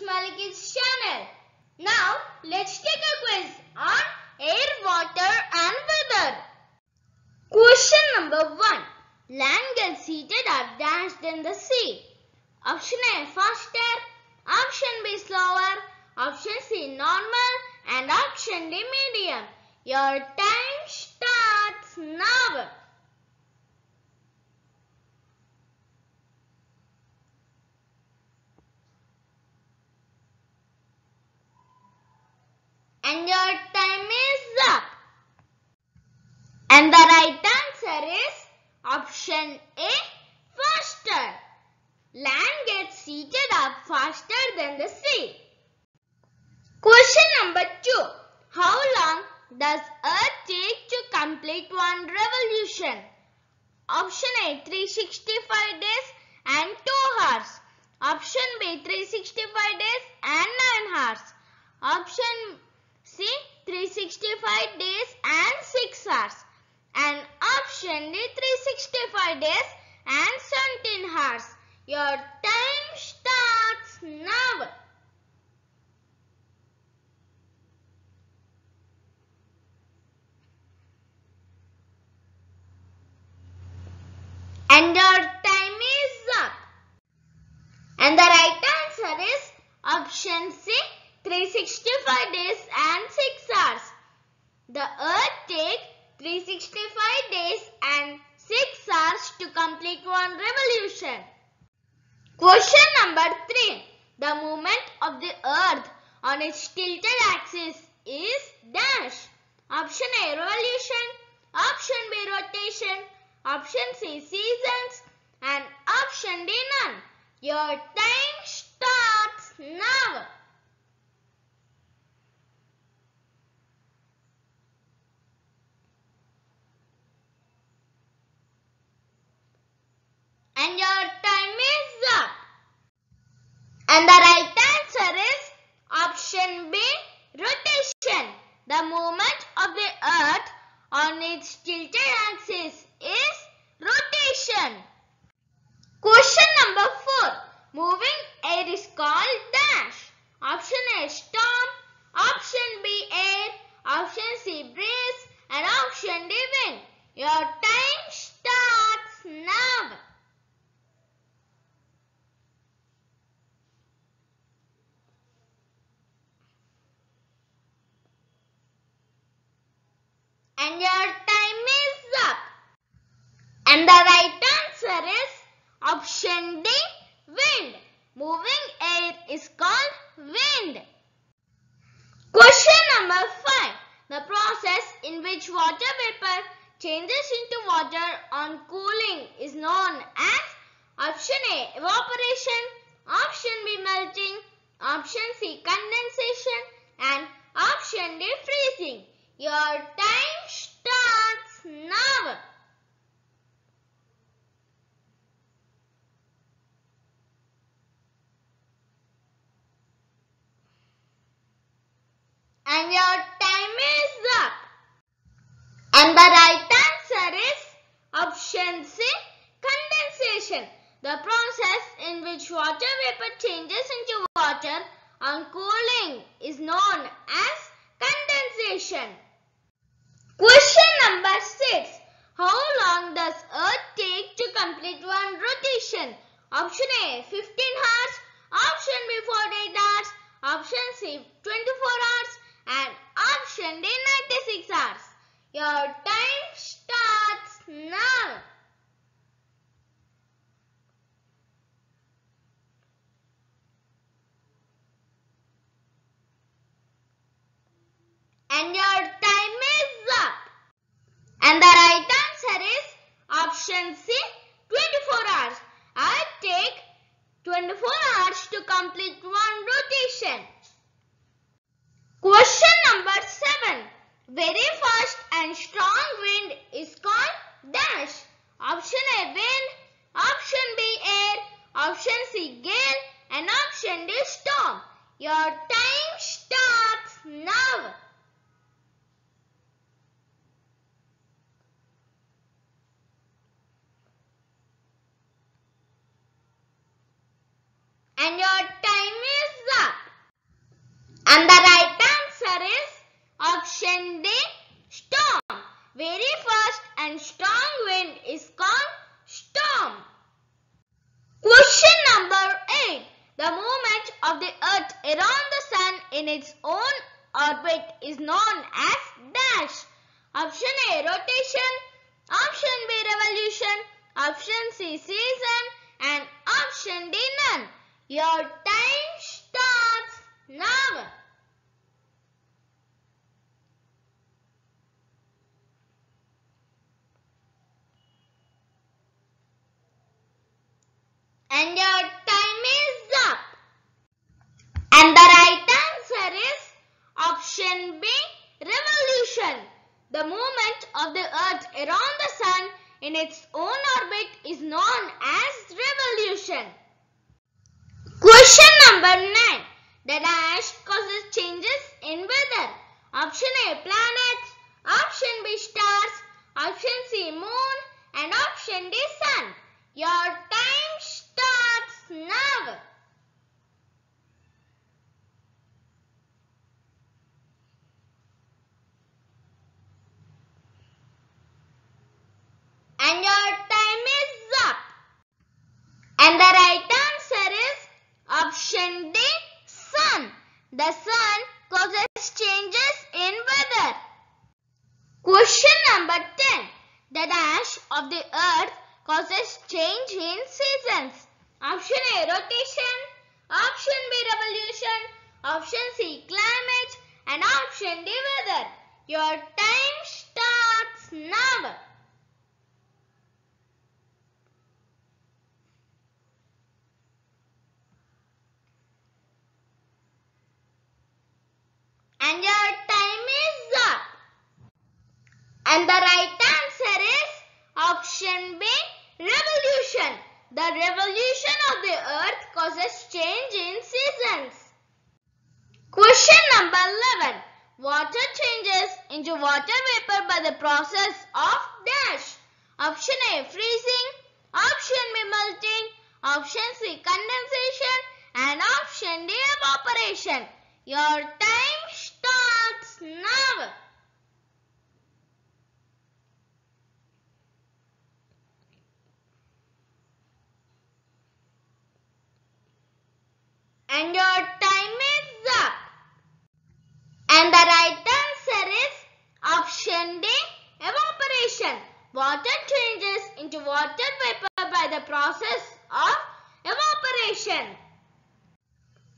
Malik's channel. Now let's take a quiz on air, water and weather. Question number 1. Land gets heated or dashed in the sea. Option A faster, option B slower, option C normal and option D medium. Your time starts now. And your time is up. And the right answer is option A faster. Land gets heated up faster than the sea. Question number 2. How long does Earth take to complete one revolution? Option A 365 days and 2 hours. Option B 365 days and 9 hours. Option C 365 days and 6 hours. And option D 365 days and 17 hours. Your time starts now. And your time is up. And the right answer is option C 365 days and 6 hours. The Earth takes 365 days and 6 hours to complete one revolution. Question number 3. The movement of the Earth on its tilted axis is dash. Option A revolution, option B rotation, option C seasons and option D none. Your time starts now. And your time is up. And the right answer is option B rotation. The movement of the Earth on its tilted axis is rotation. Question number 4. Moving air is called dash. Option A storm, option B air, option C breeze and option D wind. Your time starts now. And your time is up. And the right answer is option D wind. Moving air is called wind. Question number 5. The process in which water vapor changes into water on cooling is known as option A evaporation, option B melting, option C condensation and option D freezing. Your time starts now. And your time is up. And the right answer is option C condensation. The process in which water vapor changes into water on cooling is known as condensation. Question number 6. How long does Earth take to complete one rotation? Option A 15 hours, option B 48 hours, option C 24 hours and option D 96 hours. Your time starts now. And your time is up. And the right answer is option C 24 hours. I take 24 hours to complete one rotation. Question number 7. Very fast and strong wind is called dash. Option A wind, option B air, option C gale and option D storm. Your time starts now. And your time is up. in its own orbit is known as dash. Option A, rotation. Option B, revolution. Option C, season. And option D, none. Your time starts now. And your time is up. And the right answer is option B, revolution. The movement of the earth around the sun in its own orbit is known as revolution. Question number 9. The dash causes changes in weather. Option A, planets. Option B, stars. Option C, moon. And option D, sun. Your time starts now. And your time is up. And the right answer is option D, sun. The sun causes changes in weather. Question number 10. The dash of the earth causes change in seasons. Option A, rotation. Option B, revolution. Option C, climate. And option D, weather. Your time starts now. And your time is up. And the right answer is option B, revolution. The revolution of the earth causes change in seasons. Question number 11. Water changes into water vapor by the process of dash. Option A, freezing. Option B, melting. Option C, condensation. And option D, evaporation. Your time starts now. And your time is up. And the right answer is option D, evaporation. Water changes into water vapor by the process of evaporation.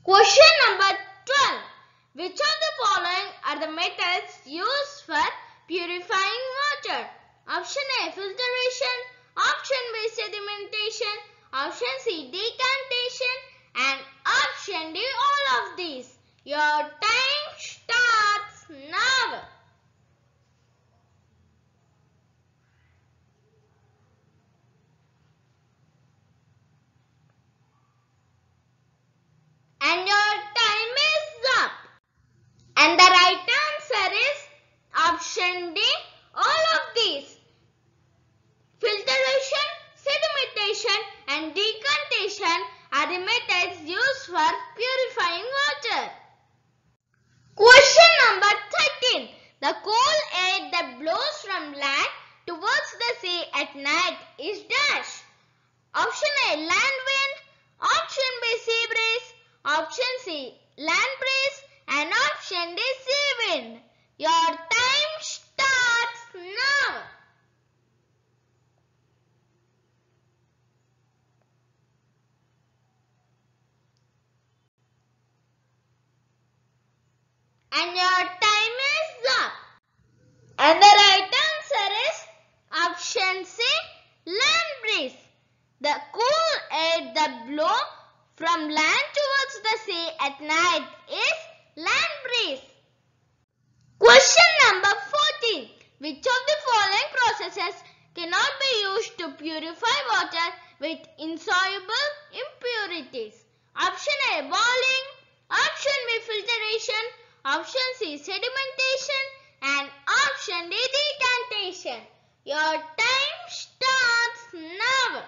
Question number 12. Which of the following are the methods used for purifying water? Option A, filtration. Option B, sedimentation. Option C, decantation. And option D, all of these. Your time starts now. And your time is up. And the right answer is option D, all of these. Filtration, sedimentation and decantation are the methods used for purifying water. Question number 13. The cool air that blows from land towards the sea at night is dash. Option A, land wind. Option B, sea breeze. Option C, land breeze. And option D, sea wind. Your time starts now. And your time is up. And the right answer is option C, land breeze. The cool air that blows from land towards the sea at night is land breeze. Question number 14. Which of the following processes cannot be used to purify water with insoluble impurities? Option A, boiling. Option B, filtration. Option C, sedimentation. And option D, decantation. Your time starts now.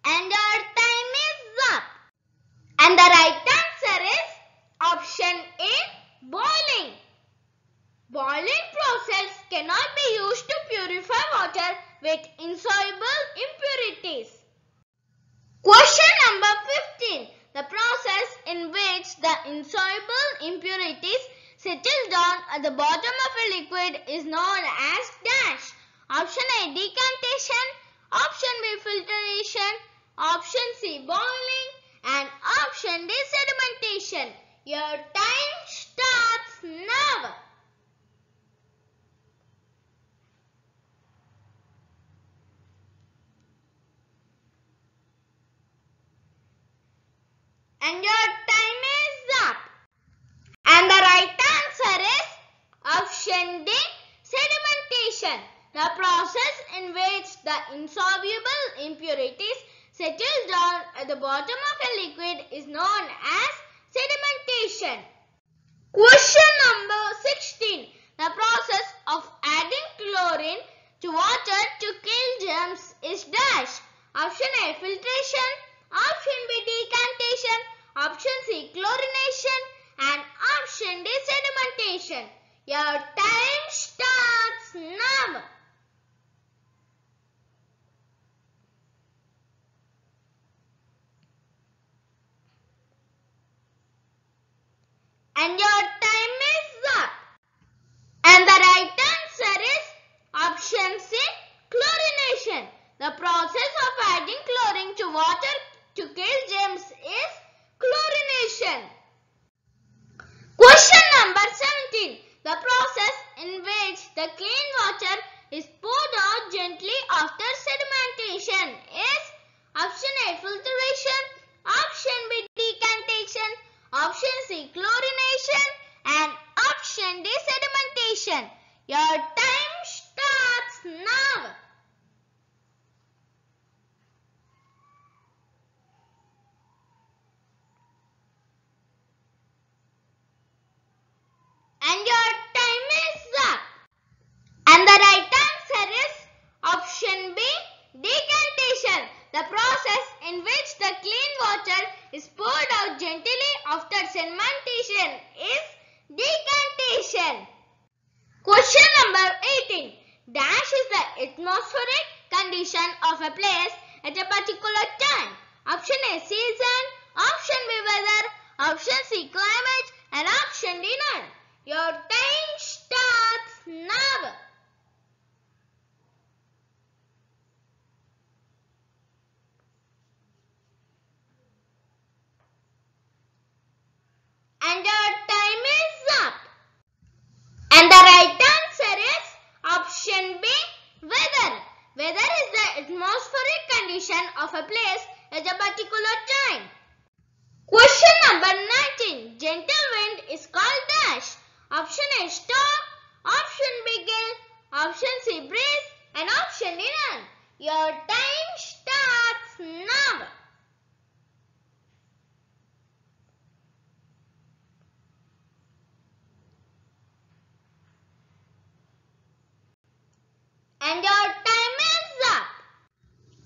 And your time is up. And the right answer is option A, boiling. Boiling process cannot be used to purify water with insoluble impurities. Question number 15. The process in which the insoluble impurities settle down at the bottom of a liquid is known as dash. Option A, decantation. Option B, filtration. Option C, boiling. And option D, sedimentation. Your time starts now. And your time is up. And the right answer is option D, sedimentation. The process in which the insoluble impurities settle down at the bottom of a liquid is known as sedimentation. Question number 16. The process of adding chlorine to water to kill germs is dash. Option A, filtration. Option B, decantation. Option C, chlorination. And option D, sedimentation. Your time starts now. And your time is up. And the right answer is option C, chlorination. The process of adding chlorine to water to kill germs is chlorination. Question number 17. The process in which the clean water is poured out gently after sedimentation is option A, filtration. Option B, decantation. Option C, chlorination. And option D, sedimentation. Your time starts now. And your time is up. And the right answer is option B, decantation. The process in which the clean water is poured out gently after sedimentation is decantation. Question number 18. Dash is the atmospheric condition of a place at a particular time. Option A, season. Option B, weather. Option C, climate. And option D, none. Your time starts now. And your time is up. And the right answer is option B, weather. Weather is the atmospheric condition of a place at a particular time. Question number 19. Gentle wind is called dash. Option A, storm. Option B, gale. Option C, breeze. And option D, none. Your time starts now. And your time is up.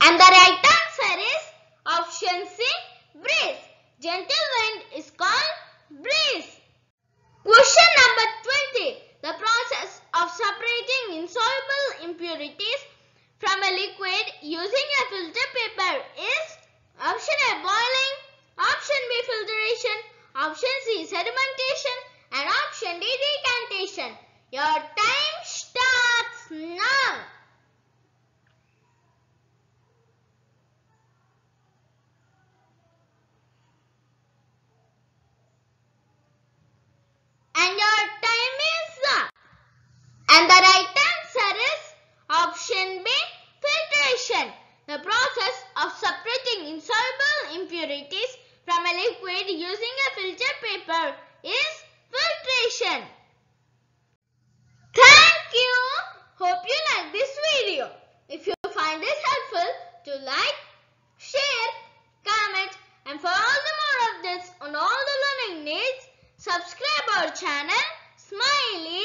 And the right answer is option C, breeze. Gentle wind is called breeze. Question number 20. The process of separating insoluble impurities from a liquid using a filter paper is option A, boiling. Option B, filtration. Option C, sedimentation. And option D, decantation. Your time starts now. And your time is up. And the right answer is option B, filtration. The process of separating insoluble impurities from a liquid using a filter paper is filtration. Thank you. Hope you like this video. If you find this helpful, to like, share, comment, and for all the more updates on all the learning needs, subscribe our channel, Smiley